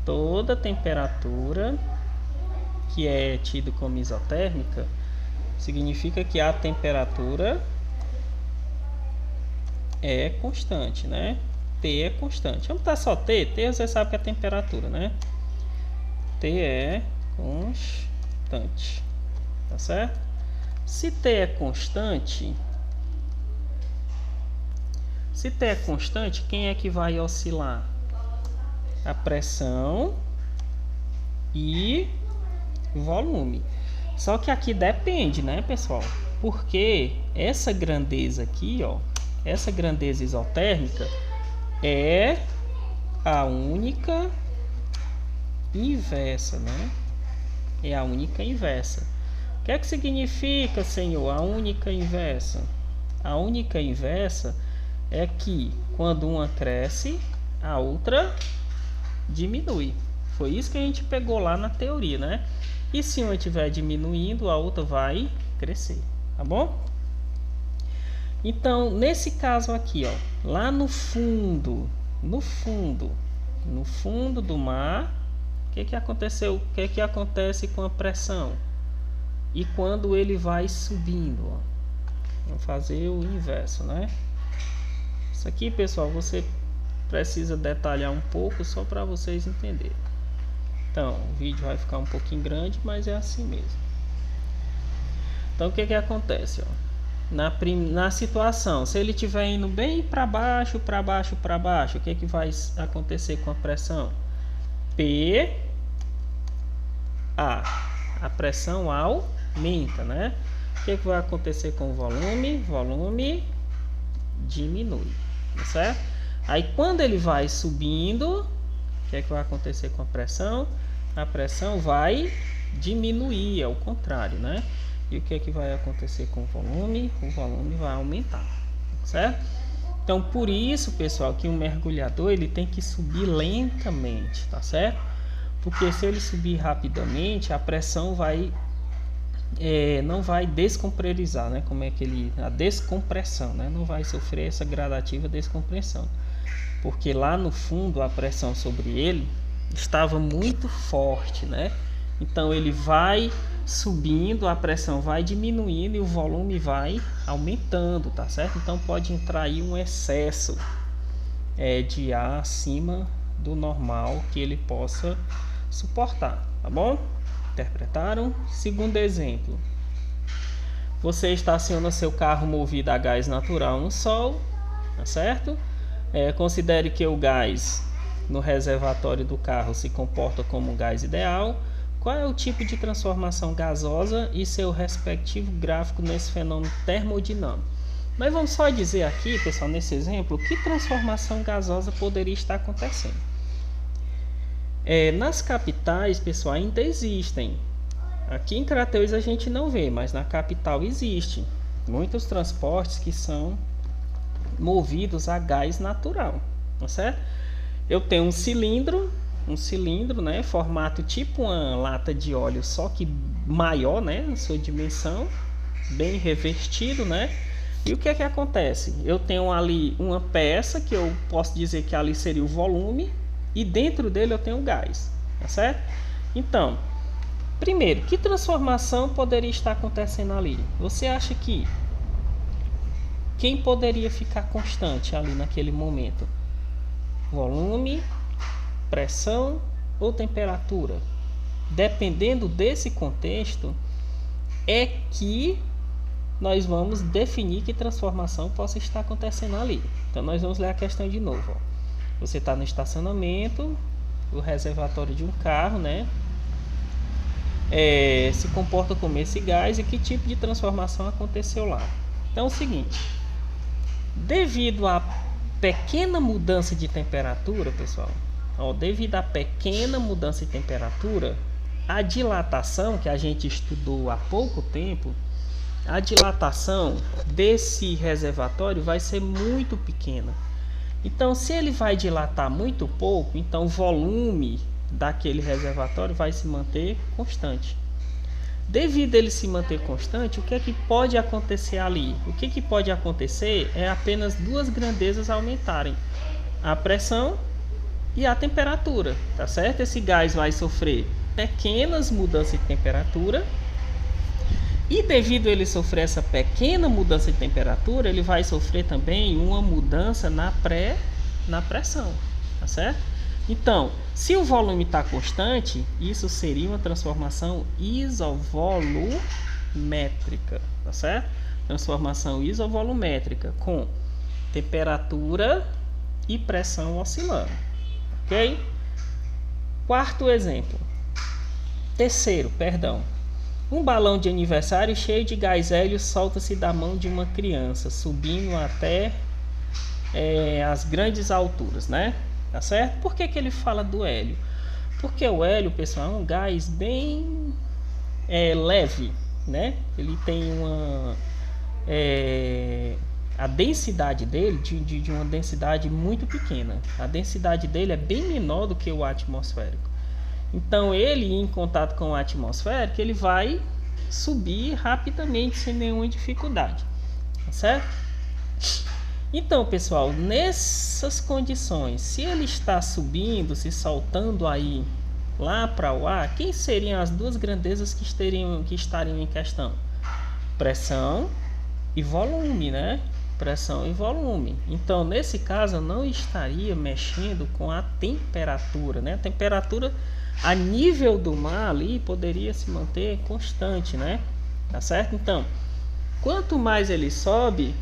A: Toda temperatura que é tido como isotérmica significa que a temperatura é constante, né? T é constante. Vamos botar só T? T você sabe que é a temperatura, né? T é constante, tá certo? Se T é constante, quem é que vai oscilar? A pressão e volume. Só que aqui depende, né, pessoal? Porque essa grandeza aqui, ó, essa grandeza isotérmica é a única inversa, né? É a única inversa. O que é que significa, senhor, a única inversa? A única inversa é que quando uma cresce, a outra diminui. Foi isso que a gente pegou lá na teoria, né? E se uma estiver diminuindo, a outra vai crescer, tá bom? Então, nesse caso aqui, ó, lá no fundo do mar, o que aconteceu? O que acontece com a pressão? E quando ele vai subindo, ó, vamos fazer o inverso, né? Isso aqui, pessoal, você precisa detalhar um pouco só para vocês entenderem. Então, o vídeo vai ficar um pouquinho grande, mas é assim mesmo. Então o que acontece, ó? Na situação, se ele estiver indo bem para baixo, o que vai acontecer com a pressão? A pressão aumenta, né? O que vai acontecer com o volume? Volume diminui, tá certo? Aí quando ele vai subindo, o que vai acontecer com a pressão? A pressão vai diminuir, é o contrário, né? E o que vai acontecer com o volume? O volume vai aumentar, certo? Então, por isso, pessoal, que um mergulhador ele tem que subir lentamente, tá certo? Porque se ele subir rapidamente, a pressão não vai descompressorizar, né? Como é que a descompressão, né? Não vai sofrer essa gradativa descompressão, porque lá no fundo a pressão sobre ele estava muito forte, né? Então ele vai subindo, a pressão vai diminuindo e o volume vai aumentando, tá certo? Então pode entrar aí um excesso de ar acima do normal que ele possa suportar, tá bom? Interpretaram? Segundo exemplo, você estaciona seu carro movido a gás natural no sol, tá certo? Considere que o gás no reservatório do carro se comporta como um gás ideal. Qual é o tipo de transformação gasosa e seu respectivo gráfico nesse fenômeno termodinâmico? Mas vamos só dizer aqui, pessoal, nesse exemplo, que transformação gasosa poderia estar acontecendo. Nas capitais, pessoal, ainda existem. Aqui em Crateús a gente não vê, mas na capital existe muitos transportes que são movidos a gás natural, tá certo? Eu tenho um cilindro, né, formato tipo uma lata de óleo, só que maior, né, na sua dimensão, bem revestido, né? E o que acontece? Eu tenho ali uma peça que eu posso dizer que ali seria o volume e dentro dele eu tenho o gás, tá certo? Então, primeiro, que transformação poderia estar acontecendo ali? Você acha que quem poderia ficar constante ali naquele momento? Volume, pressão ou temperatura? Dependendo desse contexto, é que nós vamos definir que transformação possa estar acontecendo ali. Então nós vamos ler a questão de novo. Ó. Você está no estacionamento, o reservatório de um carro, né? Se comporta como esse gás e que tipo de transformação aconteceu lá. Então é o seguinte, devido à pequena mudança de temperatura, pessoal, devido à pequena mudança de temperatura, a dilatação que a gente estudou há pouco tempo, a dilatação desse reservatório vai ser muito pequena. Então, se ele vai dilatar muito pouco, então o volume daquele reservatório vai se manter constante. Devido a ele se manter constante, o que é que pode acontecer ali? O que pode acontecer é apenas duas grandezas aumentarem: a pressão e a temperatura, tá certo? Esse gás vai sofrer pequenas mudanças de temperatura e devido a ele sofrer essa pequena mudança de temperatura, ele vai sofrer também uma mudança na pressão, tá certo? Então, se o volume está constante, isso seria uma transformação isovolumétrica, tá certo? Transformação isovolumétrica com temperatura e pressão oscilando, ok? Terceiro, um balão de aniversário cheio de gás hélio solta-se da mão de uma criança, subindo até as grandes alturas, né? Tá certo? Por que ele fala do hélio? Porque o hélio, pessoal, é um gás bem leve, né? Ele tem a densidade dele de uma densidade muito pequena. A densidade dele é bem menor do que o atmosférico. Então, ele em contato com o atmosférico, ele vai subir rapidamente sem nenhuma dificuldade, tá certo? Então, pessoal, nessas condições, se ele está subindo, se soltando aí lá para o ar, quem seriam as duas grandezas que estariam em questão? Pressão e volume, né? Pressão e volume. Então, nesse caso, eu não estaria mexendo com a temperatura, né? A temperatura a nível do mar ali poderia se manter constante, né? tá certo? Então, quanto mais ele sobe,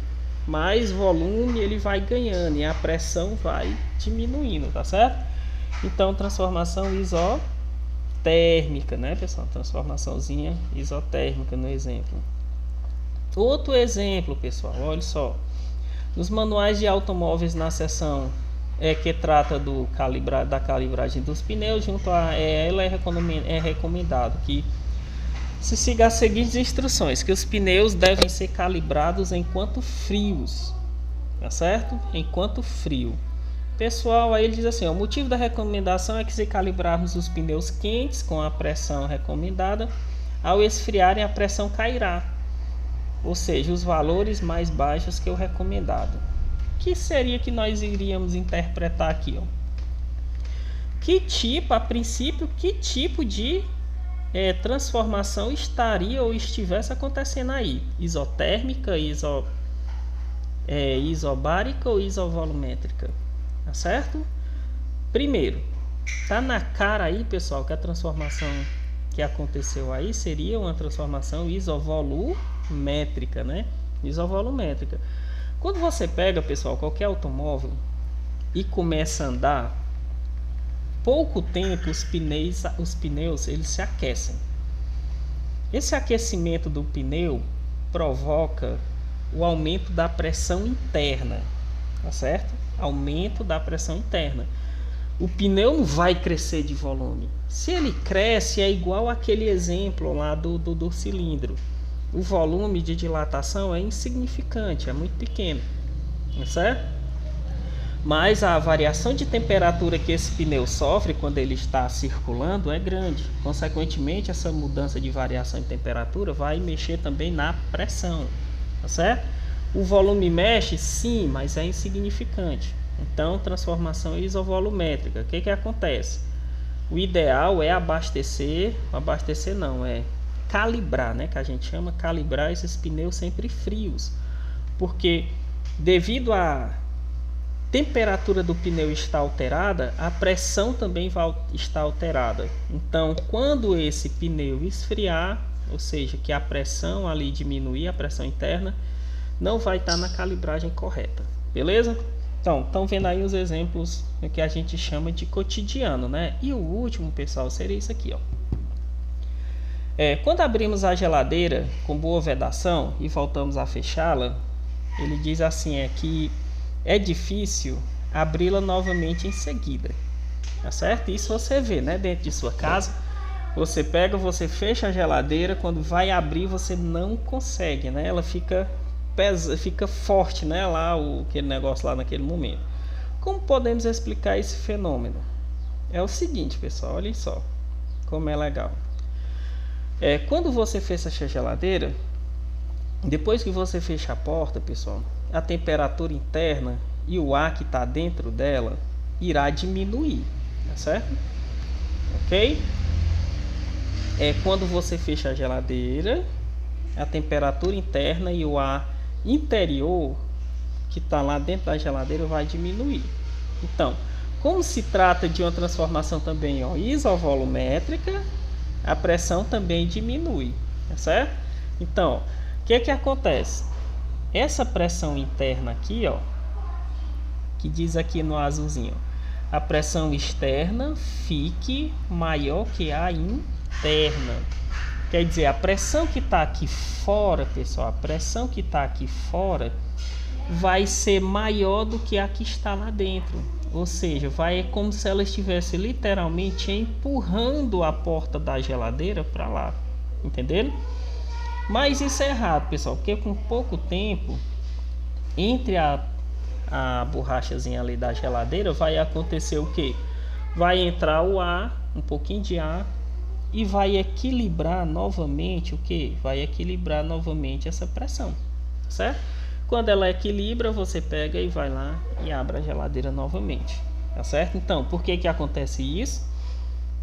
A: mais volume ele vai ganhando e a pressão vai diminuindo, tá certo? Então, transformação isotérmica, né, pessoal? Transformaçãozinha isotérmica no exemplo. Outro exemplo, pessoal, olha só. Nos manuais de automóveis na seção que trata da calibragem dos pneus, junto a ela é recomendado que se siga as seguintes instruções, que os pneus devem ser calibrados enquanto frios, tá certo? Enquanto frio. Pessoal, aí ele diz assim, o motivo da recomendação é que se calibrarmos os pneus quentes com a pressão recomendada, ao esfriarem a pressão cairá, ou seja, os valores mais baixos que o recomendado. O que seria que nós iríamos interpretar aqui? Ó? A princípio, que tipo de transformação estaria ou estivesse acontecendo aí? Isotérmica, isobárica ou isovolumétrica? Tá certo? Primeiro, tá na cara aí, pessoal, que a transformação que aconteceu aí seria uma transformação isovolumétrica, né? Isovolumétrica. Quando você pega, pessoal, qualquer automóvel e começa a andar, pouco tempo os pneus eles se aquecem. Esse aquecimento do pneu provoca o aumento da pressão interna, tá certo? Aumento da pressão interna. O pneu não vai crescer de volume. Se ele cresce, é igual aquele exemplo lá do cilindro. O volume de dilatação é insignificante, é muito pequeno, tá certo? Mas a variação de temperatura que esse pneu sofre quando ele está circulando é grande. Consequentemente, essa mudança de variação de temperatura vai mexer também na pressão, tá certo? O volume mexe, sim, mas é insignificante. Então, transformação isovolumétrica. O que acontece? O ideal é calibrar, né? Que a gente chama calibrar esses pneus sempre frios, porque devido à temperatura do pneu estar alterada, a pressão também vai estar alterada. Então, quando esse pneu esfriar, ou seja, que a pressão ali diminuir, a pressão interna, não vai estar na calibragem correta, beleza? Então, estão vendo aí os exemplos que a gente chama de cotidiano, né? E o último, pessoal, seria isso aqui, ó. Quando abrimos a geladeira com boa vedação e voltamos a fechá-la, ele diz assim, que é difícil abri-la novamente em seguida, tá certo? Isso você vê, né? Dentro de sua casa, você pega, você fecha a geladeira, quando vai abrir você não consegue, né? Ela fica forte, né? Lá aquele negócio lá naquele momento. Como podemos explicar esse fenômeno? É o seguinte, pessoal, olhem só como é legal. Quando você fecha a geladeira, depois que você fecha a porta, pessoal, a temperatura interna e o ar que está dentro dela irá diminuir, tá certo? Ok? Quando você fecha a geladeira, a temperatura interna e o ar interior que está lá dentro da geladeira vai diminuir. Então, como se trata de uma transformação também isovolumétrica, a pressão também diminui, tá certo? Então, o que acontece? Essa pressão interna aqui, que diz aqui no azulzinho, a pressão externa fique maior que a interna. Quer dizer, a pressão que está aqui fora, pessoal, a pressão que está aqui fora vai ser maior do que a que está lá dentro. Ou seja, como se ela estivesse literalmente empurrando a porta da geladeira para lá. Entenderam? Mas isso é errado, pessoal, porque com pouco tempo, entre a borrachazinha ali da geladeira, vai acontecer o que? Vai entrar o ar, um pouquinho de ar, e vai equilibrar novamente o que? Vai equilibrar novamente essa pressão, certo? Quando ela equilibra, você pega e vai lá e abre a geladeira novamente, tá certo? Então, por que acontece isso?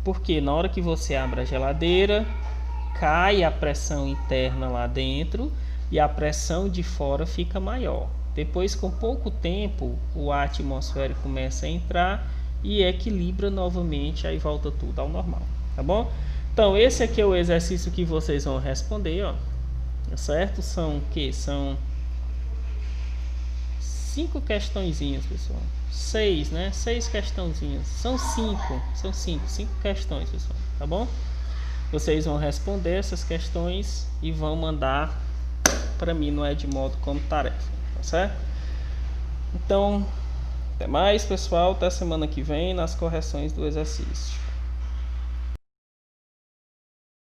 A: Porque na hora que você abre a geladeira, cai a pressão interna lá dentro e a pressão de fora fica maior. Depois, com pouco tempo, o ar atmosférico começa a entrar e equilibra novamente, aí volta tudo ao normal, tá bom? Então, esse aqui é o exercício que vocês vão responder, Tá certo? São o que? São 5 questõezinhas, pessoal. 6, né? 6 questãozinhas. São 5 questões, pessoal. Tá bom? Vocês vão responder essas questões e vão mandar para mim no Edmodo como tarefa, tá certo? Então, até mais, pessoal. Até semana que vem nas correções do exercício.